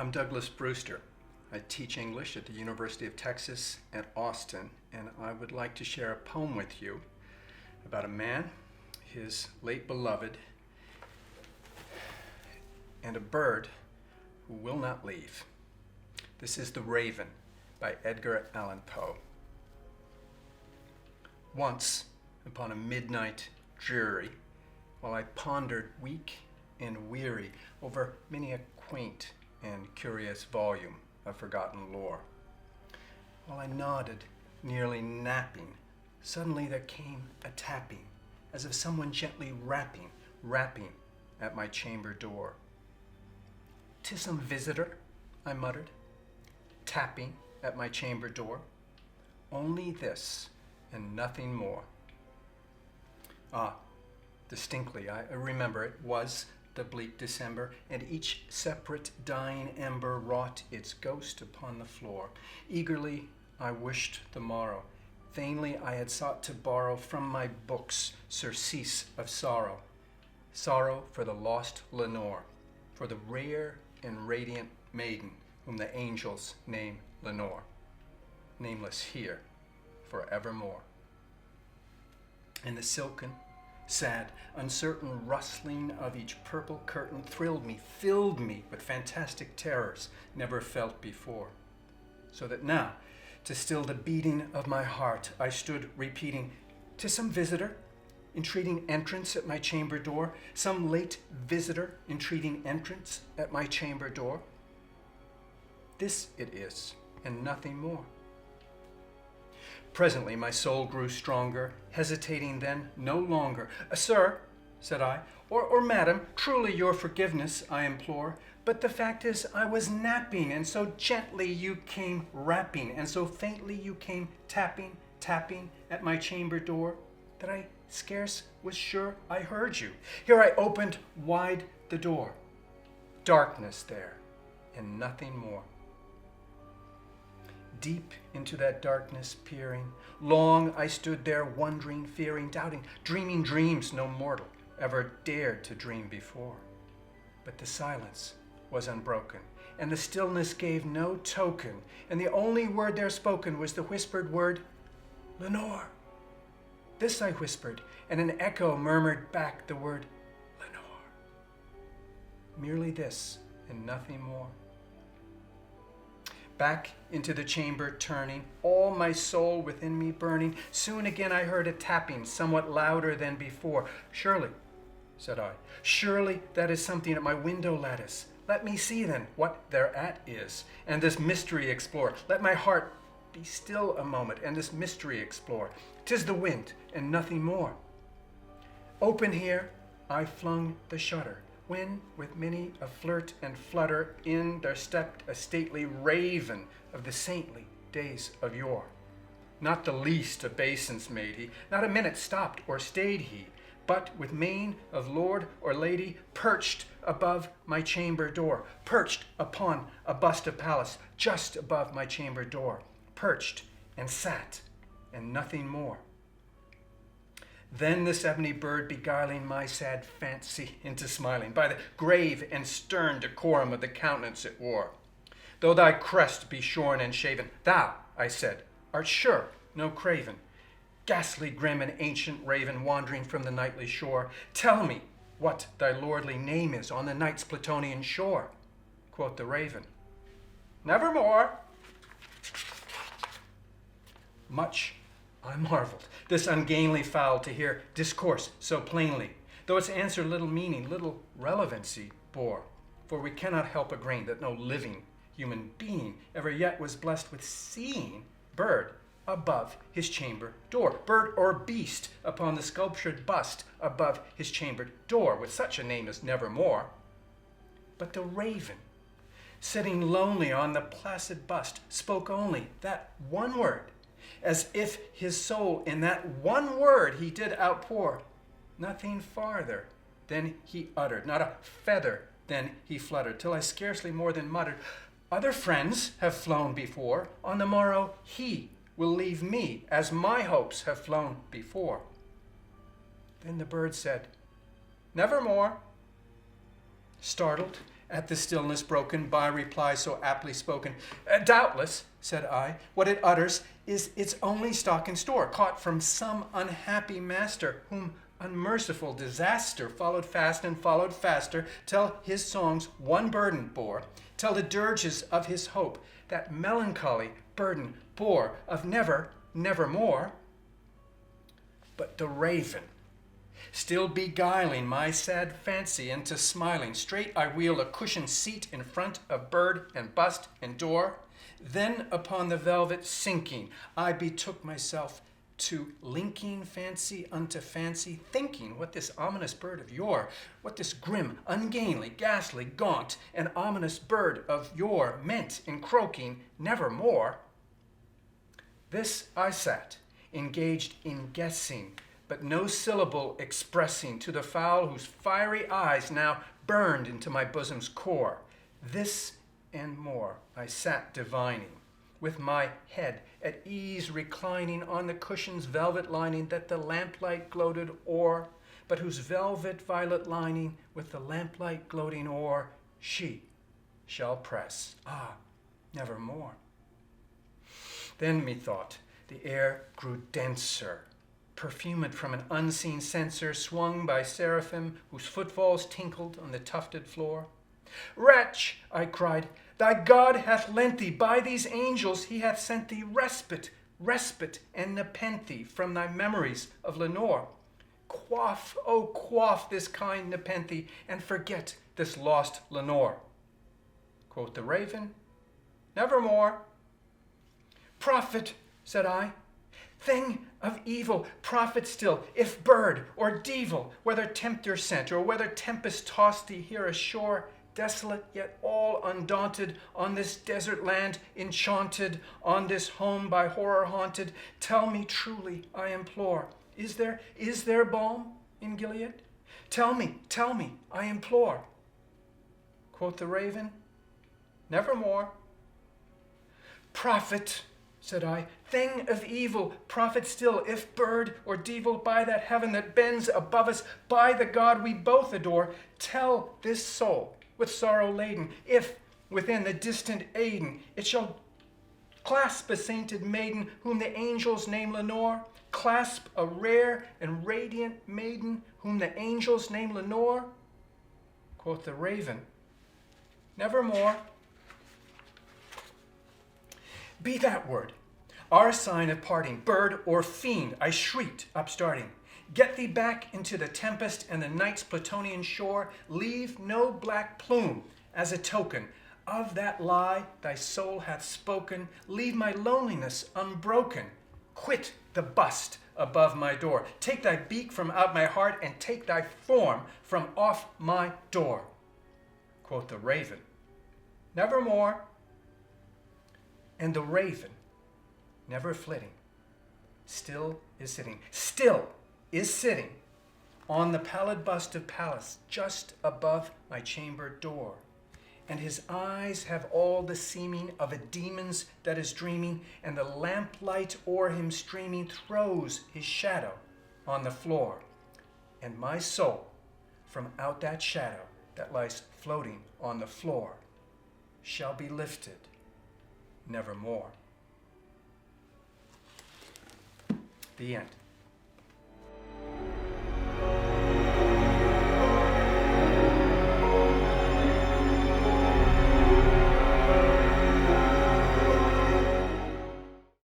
I'm Douglas Bruster. I teach English at the University of Texas at Austin, and I would like to share a poem with you about a man, his late beloved, and a bird who will not leave. This is The Raven by Edgar Allan Poe. Once, upon a midnight dreary, while I pondered weak and weary over many a quaint and curious volume of forgotten lore, while I nodded, nearly napping, suddenly there came a tapping, as of someone gently rapping at my chamber door. "'Tis some visitor," I muttered, tapping at my chamber door. Only this and nothing more. Ah, distinctly I remember it was the bleak December, and each separate dying ember wrought its ghost upon the floor. Eagerly I wished the morrow. Vainly I had sought to borrow from my books surcease of sorrow. Sorrow for the lost Lenore, for the rare and radiant maiden whom the angels name Lenore, nameless here forevermore. And the silken, sad, uncertain rustling of each purple curtain thrilled me, filled me with fantastic terrors never felt before. So that now, to still the beating of my heart, I stood repeating, "'Tis some visitor, entreating entrance at my chamber door, some late visitor entreating entrance at my chamber door. This it is, and nothing more." Presently my soul grew stronger, hesitating then no longer. "Sir," said I, or madam, truly your forgiveness I implore, but the fact is I was napping, and so gently you came rapping, and so faintly you came tapping at my chamber door, that I scarce was sure I heard you. Here I opened wide the door. Darkness there, and nothing more. Deep into that darkness peering, long I stood there wondering, fearing, doubting, dreaming dreams no mortal ever dared to dream before. But the silence was unbroken, and the stillness gave no token, and the only word there spoken was the whispered word, "Lenore." This I whispered, and an echo murmured back the word, "Lenore." Merely this, and nothing more. Back into the chamber turning, all my soul within me burning, soon again I heard a tapping, somewhat louder than before. "Surely," said I, "surely that is something at my window lattice. Let me see then what thereat is, and this mystery explore. Let my heart be still a moment, and this mystery explore. 'Tis the wind, and nothing more." Open here I flung the shutter, when, with many a flirt and flutter, in there stepped a stately raven of the saintly days of yore. Not the least obeisance made he, not a minute stopped or stayed he, but with mane of lord or lady perched above my chamber door, perched upon a bust of Pallas just above my chamber door, perched and sat, and nothing more. Then this ebony bird beguiling my sad fancy into smiling, by the grave and stern decorum of the countenance it wore. "Though thy crest be shorn and shaven, thou," I said, "art sure no craven, ghastly grim and ancient raven wandering from the nightly shore. Tell me what thy lordly name is on the night's Plutonian shore." Quoth the raven, "Nevermore." Much I marveled, this ungainly fowl to hear discourse so plainly, though its answer little meaning, little relevancy bore. For we cannot help agreeing that no living human being ever yet was blessed with seeing bird above his chamber door, bird or beast upon the sculptured bust above his chambered door, with such a name as Nevermore. But the raven, sitting lonely on the placid bust, spoke only that one word, as if his soul in that one word he did outpour. Nothing farther than he uttered, not a feather than he fluttered, till I scarcely more than muttered, "Other friends have flown before, on the morrow he will leave me, as my hopes have flown before." Then the bird said, "Nevermore." Startled at the stillness broken by reply so aptly spoken. Doubtless, said I, what it utters is its only stock in store, caught from some unhappy master, whom unmerciful disaster followed fast and followed faster, till his songs one burden bore, till the dirges of his hope that melancholy burden bore of never, nevermore. But the raven, still beguiling my sad fancy into smiling, straight I wheeled a cushioned seat in front of bird and bust and door. Then upon the velvet sinking, I betook myself to linking fancy unto fancy, thinking what this ominous bird of yore, what this grim, ungainly, ghastly, gaunt, and ominous bird of yore meant in croaking nevermore. This I sat, engaged in guessing, but no syllable expressing to the fowl whose fiery eyes now burned into my bosom's core. This and more I sat divining, with my head at ease reclining on the cushion's velvet lining that the lamplight gloated o'er, but whose velvet violet lining with the lamplight gloating o'er she shall press, nevermore. Then methought the air grew denser, perfumed from an unseen censer swung by seraphim whose footfalls tinkled on the tufted floor. Wretch, I cried, thy God hath lent thee, by these angels he hath sent thee respite and nepenthe from thy memories of Lenore. Quaff, oh quaff this kind nepenthe, and forget this lost Lenore. Quoth the raven, nevermore. Prophet, said I, thing of evil, prophet still, if bird or devil, whether tempter sent, or whether tempest tossed thee here ashore, desolate yet all undaunted, on this desert land enchanted, on this home by horror haunted, tell me truly, I implore, is there balm in Gilead? Tell me, I implore. Quoth the raven, nevermore. Prophet, said I, thing of evil, prophet still, if bird or devil, by that heaven that bends above us, by the God we both adore, tell this soul, with sorrow laden, if within the distant Aden it shall clasp a sainted maiden whom the angels name Lenore, clasp a rare and radiant maiden whom the angels name Lenore. Quoth the raven, nevermore. Be that word our sign of parting, bird or fiend, I shrieked, upstarting. Get thee back into the tempest and the night's Plutonian shore. Leave no black plume as a token of that lie thy soul hath spoken. Leave my loneliness unbroken. Quit the bust above my door. Take thy beak from out my heart and take thy form from off my door. Quoth the raven, nevermore. And the raven, never flitting, still is sitting on the pallid bust of Pallas just above my chamber door. And his eyes have all the seeming of a demon's that is dreaming, and the lamplight o'er him streaming throws his shadow on the floor. And my soul, from out that shadow that lies floating on the floor, shall be lifted nevermore. The end.